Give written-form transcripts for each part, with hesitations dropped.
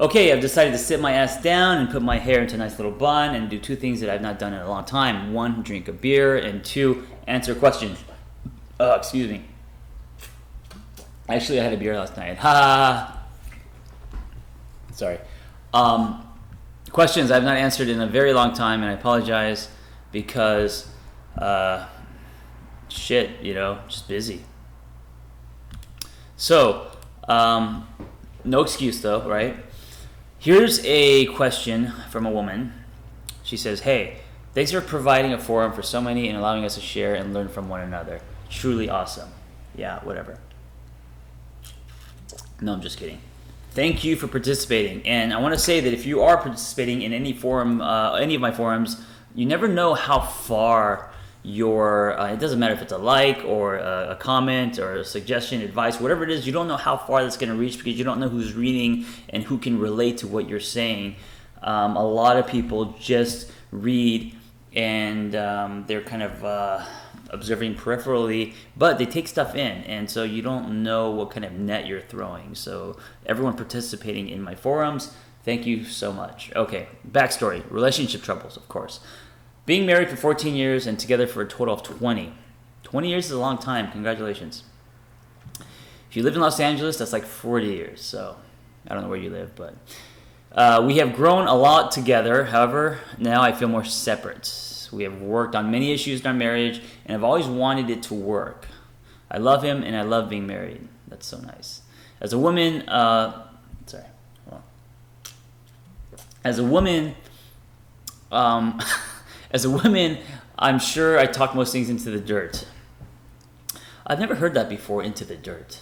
Okay, I've decided to sit my ass down and put my hair into a nice little bun and do two things that I've not done in a long time. One, drink a beer, and two, answer questions. Excuse me. Actually, I had a beer last night. Ha! Sorry. Questions I've not answered in a very long time, and I apologize because, shit, just busy. So, no excuse though, right? Here's a question from a woman. She says, hey, thanks for providing a forum for so many and allowing us to share and learn from one another. Truly awesome. Yeah, whatever. No, I'm just kidding. Thank you for participating. And I want to say that if you are participating in any forum, any of my forums, you never know how far your, it doesn't matter if it's a like or a comment or a suggestion, advice, whatever it is, you don't know how far that's going to reach because you don't know who's reading and who can relate to what you're saying. A lot of people just read and they're kind of observing peripherally, but they take stuff in, and so you don't know what kind of net you're throwing. So everyone participating in my forums, thank you so much. Okay, backstory, relationship troubles, of course. Being married for 14 years and together for a total of 20. 20 years is a long time, congratulations. If you live in Los Angeles, that's like 40 years, so I don't know where you live, but we have grown a lot together. However, now I feel more separate. We have worked on many issues in our marriage, and I've always wanted it to work. I love him, and I love being married. That's so nice. As a woman, as a woman, I'm sure I talk most things into the dirt. I've never heard that before, into the dirt.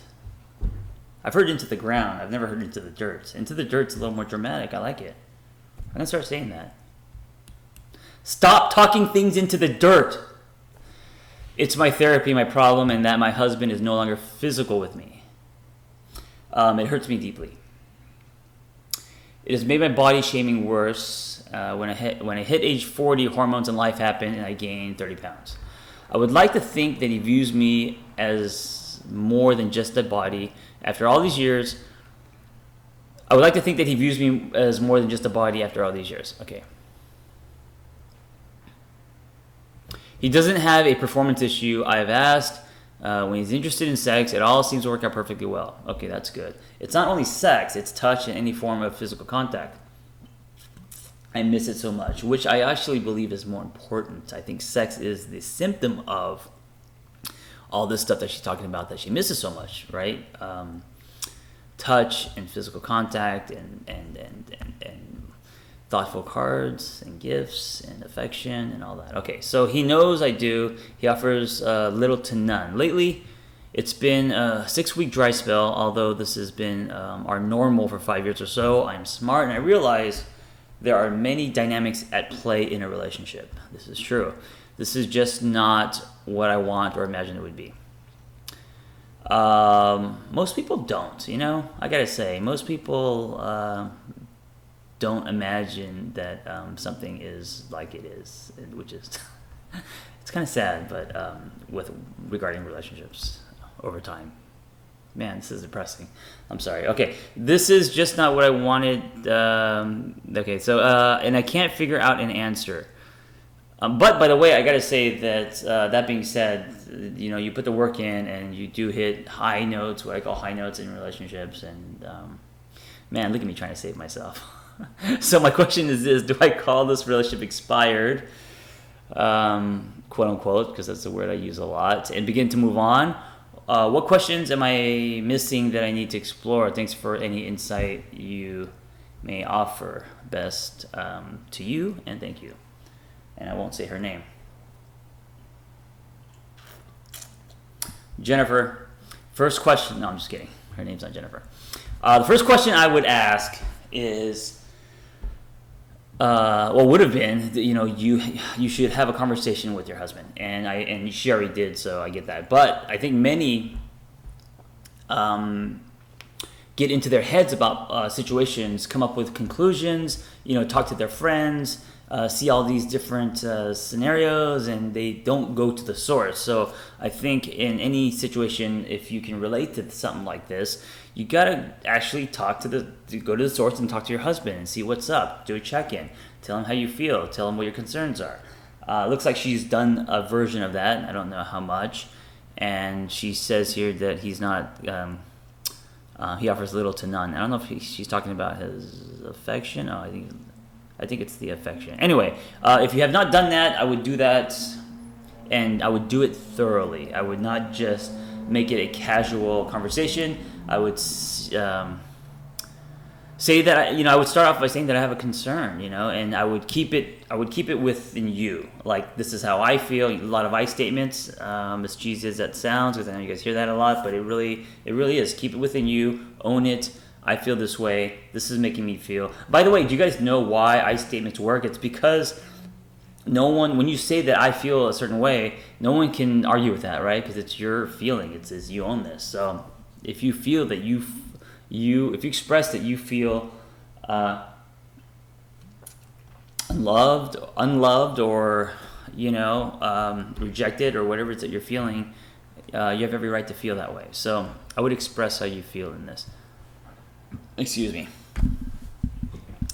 I've heard into the ground. I've never heard into the dirt. Into the dirt's a little more dramatic. I like it. I'm going to start saying that. Stop talking things into the dirt. It's my therapy, my problem, and that my husband is no longer physical with me. It hurts me deeply. It has made my body shaming worse. When I hit age 40, hormones and life happen, and I gained 30 pounds. I would like to think that he views me as more than just a body. After all these years, I would like to think that he views me as more than just a body after all these years. Okay. He doesn't have a performance issue. I have asked. When he's interested in sex, it all seems to work out perfectly well. Okay, that's good. It's not only sex, it's touch and any form of physical contact. I miss it so much, which I actually believe is more important. I think sex is the symptom of all this stuff that she's talking about that she misses so much, right? Touch and physical contact and thoughtful cards and gifts and affection and all that. Okay, so he knows I do. He offers little to none. Lately, it's been a 6-week dry spell, although this has been our normal for 5 years or so. I'm smart and I realize there are many dynamics at play in a relationship. This is true. This is just not what I want or imagine it would be. Most people don't, I gotta say, most people don't imagine that something is like it is, which is it's kind of sad, but regarding relationships over time. Man, this is depressing. I'm sorry. Okay, this is just not what I wanted. Okay, so and I can't figure out an answer. But by the way, I gotta say that that being said, you put the work in and you do hit high notes, what I call high notes in relationships, and man, look at me trying to save myself. So my question is this: do I call this relationship expired, quote unquote, because that's the word I use a lot, and begin to move on? What questions am I missing that I need to explore? Thanks for any insight you may offer. Best to you, and thank you. And I won't say her name. Jennifer, first question. No, I'm just kidding. Her name's not Jennifer. The first question I would ask is, would have been, you should have a conversation with your husband, and she already did, so I get that. But I think many get into their heads about situations, come up with conclusions, talk to their friends, see all these different scenarios and they don't go to the source. So I think in any situation, if you can relate to something like this, you gotta actually go to the source and talk to your husband and see what's up. Do a check-in. Tell him how you feel. Tell him what your concerns are. Looks like she's done a version of that. I don't know how much. And she says here that he's not. He offers little to none. I don't know if she's talking about his affection. Oh, I think it's the affection. Anyway, if you have not done that, I would do that, and I would do it thoroughly. I would not just make it a casual conversation. I would say that I would start off by saying that I have a concern, and I would keep it within you. Like, this is how I feel. A lot of I statements, as cheesy as that sounds, because I know you guys hear that a lot, but it really is. Keep it within you. Own it. I feel this way. This is making me feel. By the way, do you guys know why I statements work? It's because when you say that I feel a certain way, no one can argue with that, right? Because it's your feeling. It's you own this. So if you feel that if you express that you feel unloved, or rejected, or whatever it is that you're feeling, you have every right to feel that way. So I would express how you feel in this. Excuse me.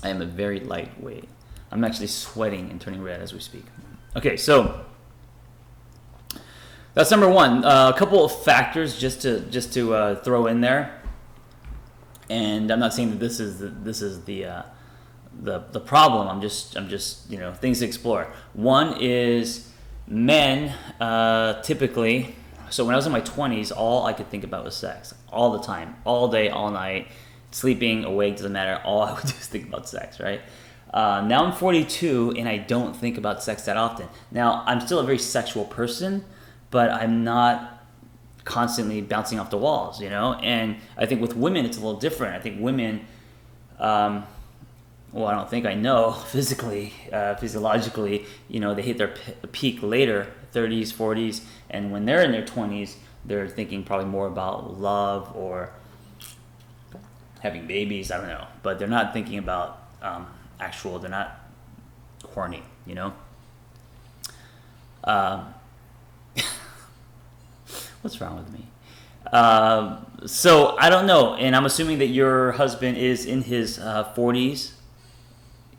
I am a very lightweight. I'm actually sweating and turning red as we speak. Okay, so that's number one. A couple of factors just to throw in there. And I'm not saying that this is the problem. I'm just things to explore. One is men typically. So when I was in my 20s, all I could think about was sex all the time, all day, all night, sleeping, awake, doesn't matter. All I would do is think about sex, right? Now I'm 42 and I don't think about sex that often. Now I'm still a very sexual person, but I'm not constantly bouncing off the walls, And I think with women it's a little different. I think women, I don't think I know physiologically, they hit their peak later, 30s, 40s, and when they're in their 20s, they're thinking probably more about love or having babies. I don't know, but they're not thinking about they're not horny, What's wrong with me? So I don't know, and I'm assuming that your husband is in his 40s,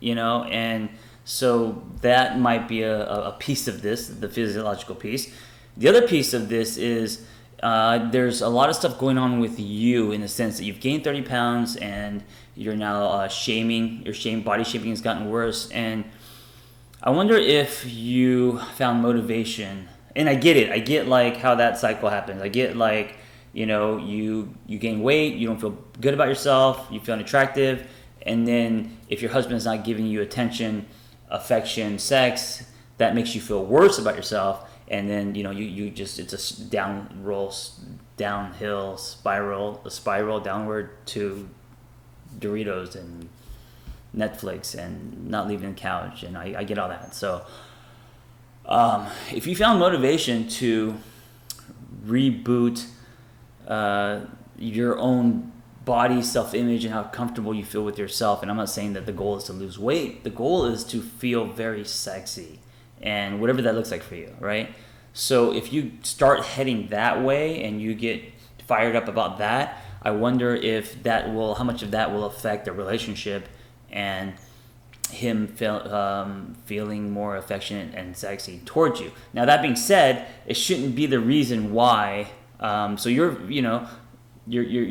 and so that might be a piece of this, the physiological piece. The other piece of this is there's a lot of stuff going on with you in the sense that you've gained 30 pounds and you're now body shaming has gotten worse, and I wonder if you found motivation. And I get like how that cycle happens. I get like, you gain weight, you don't feel good about yourself, you feel unattractive, and then if your husband's not giving you attention, affection, sex, that makes you feel worse about yourself, and then you just, it's a downhill spiral downward to Doritos and Netflix and not leaving the couch, and I get all that. So if you found motivation to reboot your own body, self-image, and how comfortable you feel with yourself, and I'm not saying that the goal is to lose weight, the goal is to feel very sexy, and whatever that looks like for you, right? So if you start heading that way and you get fired up about that, I wonder if how much of that will affect the relationship and him feeling more affectionate and sexy towards you. Now, that being said, it shouldn't be the reason why. So your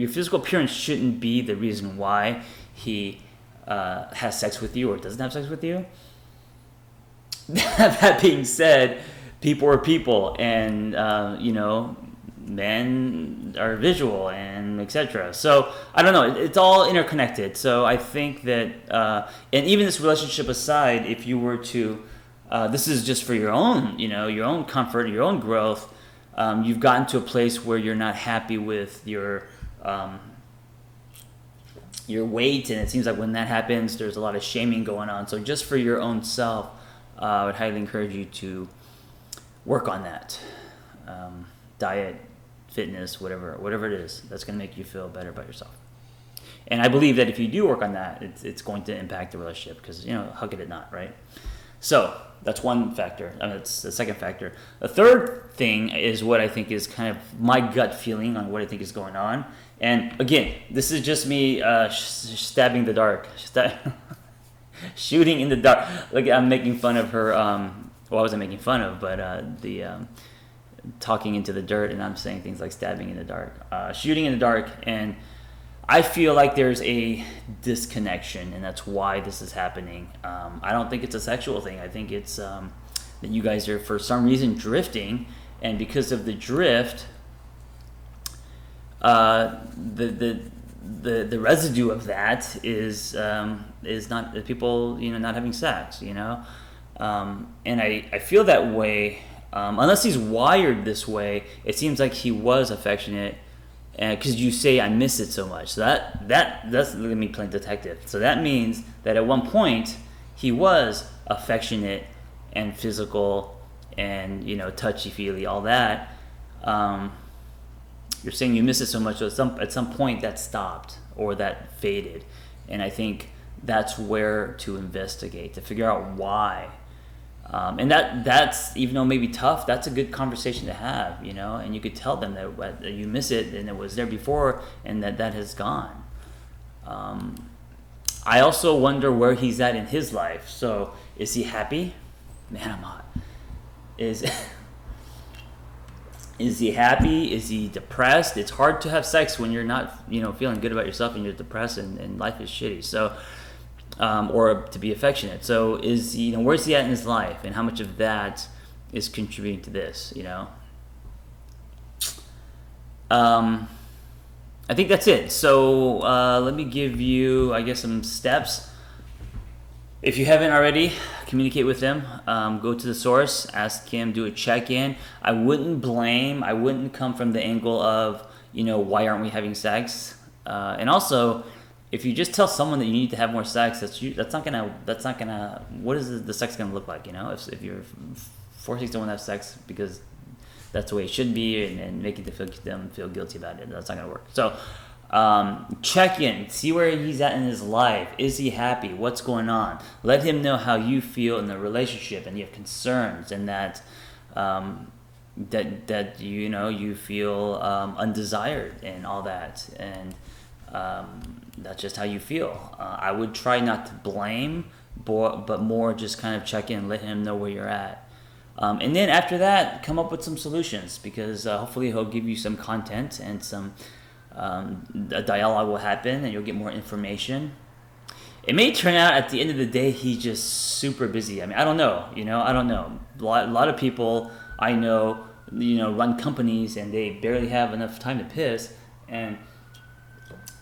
physical appearance shouldn't be the reason why he has sex with you or doesn't have sex with you. That being said, people are people, and men are visual, and etc. So I don't know, it's all interconnected. So I think that and even this relationship aside, if you were to this is just for your own your own comfort, your own growth, you've gotten to a place where you're not happy with your weight, and it seems like when that happens there's a lot of shaming going on. So just for your own self, I would highly encourage you to work on that. Diet, fitness, whatever it is that's going to make you feel better about yourself. And I believe that if you do work on that, it's going to impact the relationship, because how could it not, right? So that's one factor. I mean, that's the second factor. The third thing is what I think is kind of my gut feeling on what I think is going on. And again, this is just me stabbing the dark, shooting in the dark. Like I'm making fun of her. Well, I wasn't making fun of, but the talking into the dirt, and I'm saying things like stabbing in the dark, shooting in the dark, and I feel like there's a disconnection, and that's why this is happening. I don't think it's a sexual thing. I think it's that you guys are for some reason drifting, and because of the drift, the residue of that is not people not having sex, and I feel that way. Unless he's wired this way, it seems like he was affectionate, because you say I miss it so much. So that's let me play detective. So that means that at one point he was affectionate and physical and touchy feely, all that. You're saying you miss it so much, so at some point that stopped or that faded, and I think that's where to investigate to figure out why. And that's, even though maybe tough, that's a good conversation to have, and you could tell them that you miss it and it was there before and that has gone. I also wonder where he's at in his life. So is he happy? Man, I'm hot. Is he happy? Is he depressed? It's hard to have sex when you're not, feeling good about yourself and you're depressed and life is shitty. So or to be affectionate. So is where's he at in his life, and how much of that is contributing to this? I think that's it. So let me give you, I guess, some steps. If you haven't already, communicate with him. Go to the source, ask him, do a check-in. I wouldn't come from the angle of, why aren't we having sex? And also, if you just tell someone that you need to have more sex, that's not gonna. What is the sex gonna look like? If you're forcing someone to have sex because that's the way it should be, and making them feel guilty about it, that's not gonna work. So check in, see where he's at in his life. Is he happy? What's going on? Let him know how you feel in the relationship, and you have concerns, and that you feel undesired and all that, and that's just how you feel. I would try not to blame, but more just kind of check in, let him know where you're at. And then after that, come up with some solutions, because hopefully he'll give you some content, and some a dialogue will happen, and you'll get more information. It may turn out at the end of the day he's just super busy. I mean, I don't know. I don't know. A lot of people I know, run companies, and they barely have enough time to piss, and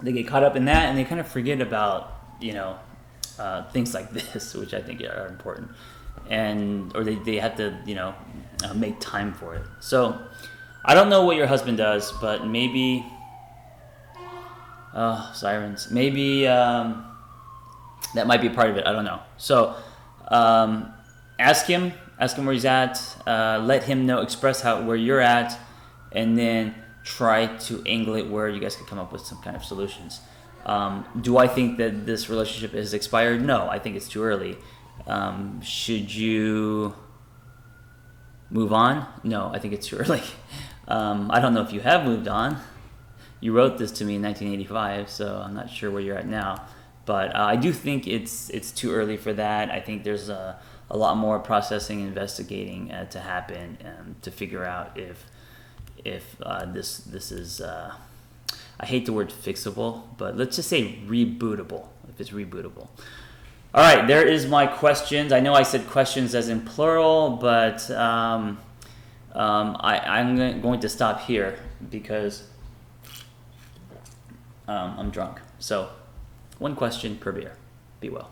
they get caught up in that, and they kind of forget about things like this, which I think are important, or they have to make time for it. So I don't know what your husband does, but maybe sirens, maybe that might be part of it. I don't know. So ask him where he's at, let him know, express where you're at, and then try to angle it where you guys can come up with some kind of solutions. Do I think that this relationship is expired? No, I think it's too early. Should you move on? No, I think it's too early. I don't know if you have moved on. You wrote this to me in 1985, so I'm not sure where you're at now. But I do think it's too early for that. I think there's a lot more processing, investigating to happen, to figure out if this is, I hate the word fixable, but let's just say rebootable, if it's rebootable. All right, there is my questions. I know I said questions as in plural, but I'm going to stop here because I'm drunk. So one question per beer. Be well.